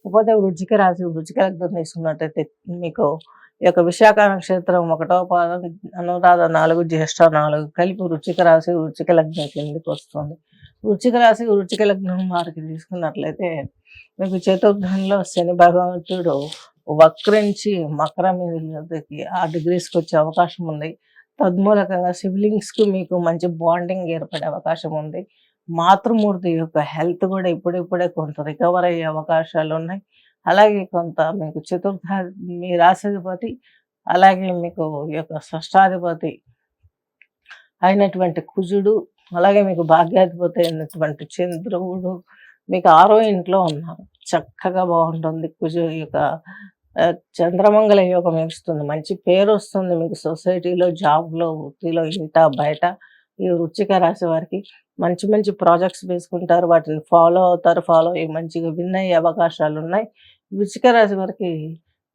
కాకపోతే వృశ్చిక రాశి, వృశ్చిక లగ్నం తీసుకున్నట్టయితే మీకు ఈ యొక్క విశాఖ నక్షత్రం 1వ పాదం, అనురాధ 4, జ్యేష్ఠ 4 కలిపి వృశ్చిక రాశి, వృశ్చిక లగ్నం కిందకొస్తుంది. వృశ్చిక రాశి, వృశ్చిక లగ్నం వారికి తీసుకున్నట్లయితే మీకు చతుర్థంలో శని భగవంతుడు వక్రించి మకర మీదకి ఆ డిగ్రీస్కి వచ్చే అవకాశం ఉంది. తద్మూలకంగా సిబ్లింగ్స్‌కు మీకు మంచి బాండింగ్ ఏర్పడే అవకాశం ఉంది. మాతృమూర్తి యొక్క హెల్త్ కూడా ఇప్పుడిప్పుడే కొంత రికవర్ అయ్యే అవకాశాలున్నాయి. అలాగే కొంత మీకు మీ రాశాధిపతి, అలాగే మీకు ఈ యొక్క షష్టాధిపతి అయినటువంటి కుజుడు, అలాగే మీకు భాగ్యాధిపతి అయినటువంటి చంద్రుడు మీకు 6వ ఇంట్లో ఉన్నారు. చక్కగా బాగుంటుంది. కుజు యొక్క చంద్రమంగళ యోగం ఇస్తుంది. మంచి పేరొస్తుంది మీకు సొసైటీలో, జాబ్‌లో, వృత్తిలో, ఇంట, బయట. ఈ వృశ్చిక రాశి వారికి మంచి మంచి ప్రాజెక్ట్స్ వేసుకుంటారు. వాటిని ఫాలో అవుతారు. ఫాలో అయ్యి మంచిగా విన్ అయ్యే అవకాశాలున్నాయి. వృశ్చిక రాశి వారికి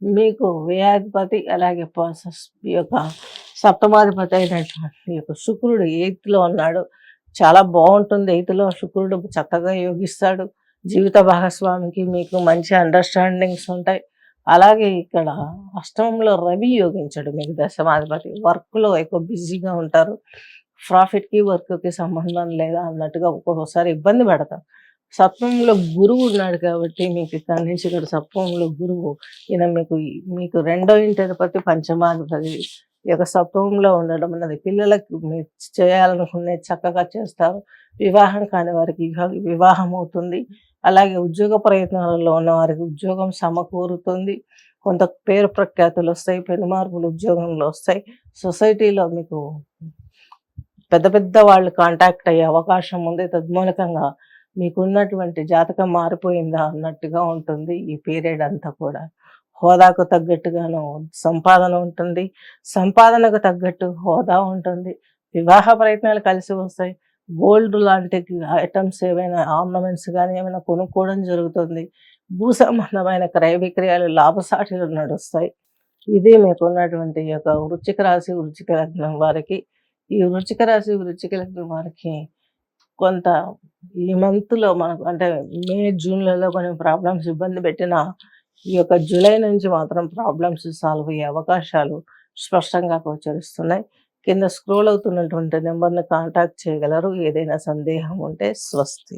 మీకు వ్యయాధిపతి, అలాగే ఈ యొక్క సప్తమాధిపతి అయినటువంటి ఈ యొక్క శుక్రుడు 8థ్‌లో ఉన్నాడు. చాలా బాగుంటుంది. 8థ్‌లో శుక్రుడు చక్కగా యోగిస్తాడు. జీవిత భాగస్వామికి మీకు మంచి అండర్‌స్టాండింగ్స్ ఉంటాయి. అలాగే ఇక్కడ అష్టమంలో రవి యోగించడు మీకు దశమాధిపతి. వర్క్‌లో ఎక్కువ బిజీగా ఉంటారు. ప్రాఫిట్‌కి, వర్క్‌కి సంబంధం లేదా అన్నట్టుగా ఒక్కొక్కసారి ఇబ్బంది పడతాం. సప్తమంలో గురువు ఉన్నాడు కాబట్టి మీకు ఇక్కడి నుంచి ఇక్కడ సప్తమంలో గురువు ఈయన మీకు 2వ ఇంటి అధిపతి, పంచమాధిపతి ఈ యొక్క సప్తమంలో ఉండడం అన్నది పిల్లలకు మీరు చేయాలనుకునేది చక్కగా చేస్తారు. వివాహం కాని వారికి వివాహం అవుతుంది. అలాగే ఉద్యోగ ప్రయత్నాలలో ఉన్న వారికి ఉద్యోగం సమకూరుతుంది. కొంత పేరు ప్రఖ్యాతులు వస్తాయి. పెను మార్పులు ఉద్యోగంలో వస్తాయి. సొసైటీలో మీకు పెద్ద పెద్ద వాళ్ళు కాంటాక్ట్ అయ్యే అవకాశం ఉంది. తద్మూలకంగా మీకున్నటువంటి జాతకం మారిపోయిందా అన్నట్టుగా ఉంటుంది ఈ పీరియడ్ అంతా కూడా. హోదాకు తగ్గట్టుగాను సంపాదన ఉంటుంది. సంపాదనకు తగ్గట్టు హోదా ఉంటుంది. వివాహ ప్రయత్నాలు కలిసి వస్తాయి. గోల్డ్ లాంటి ఐటమ్స్ ఏవైనా ఆర్నమెంట్స్ కానీ ఏమైనా కొనుక్కోవడం జరుగుతుంది. భూ సంబంధమైన క్రయ విక్రయాలు లాభసాటిలు నడుస్తాయి. ఇది మీకు ఉన్నటువంటి ఈ యొక్క వృశ్చిక రాశి, వృశ్చిక లగ్నం వారికి. ఈ వృశ్చిక రాశి, వృశ్చిక లగ్నం వారికి కొంత ఈ మంత్లో మనకు అంటే మే, జూన్‌లలో కొన్ని ప్రాబ్లమ్స్ ఇబ్బంది పెట్టినా ఈ యొక్క జూలై నుంచి మాత్రం ప్రాబ్లమ్స్ సాల్వ్ అయ్యే అవకాశాలు స్పష్టంగా గోచరిస్తున్నాయి. కింద స్క్రోల్ అవుతున్నటువంటి నెంబర్‌ని కాంటాక్ట్ చేయగలరు. ఏదైనా సందేహం ఉంటే. స్వస్తి.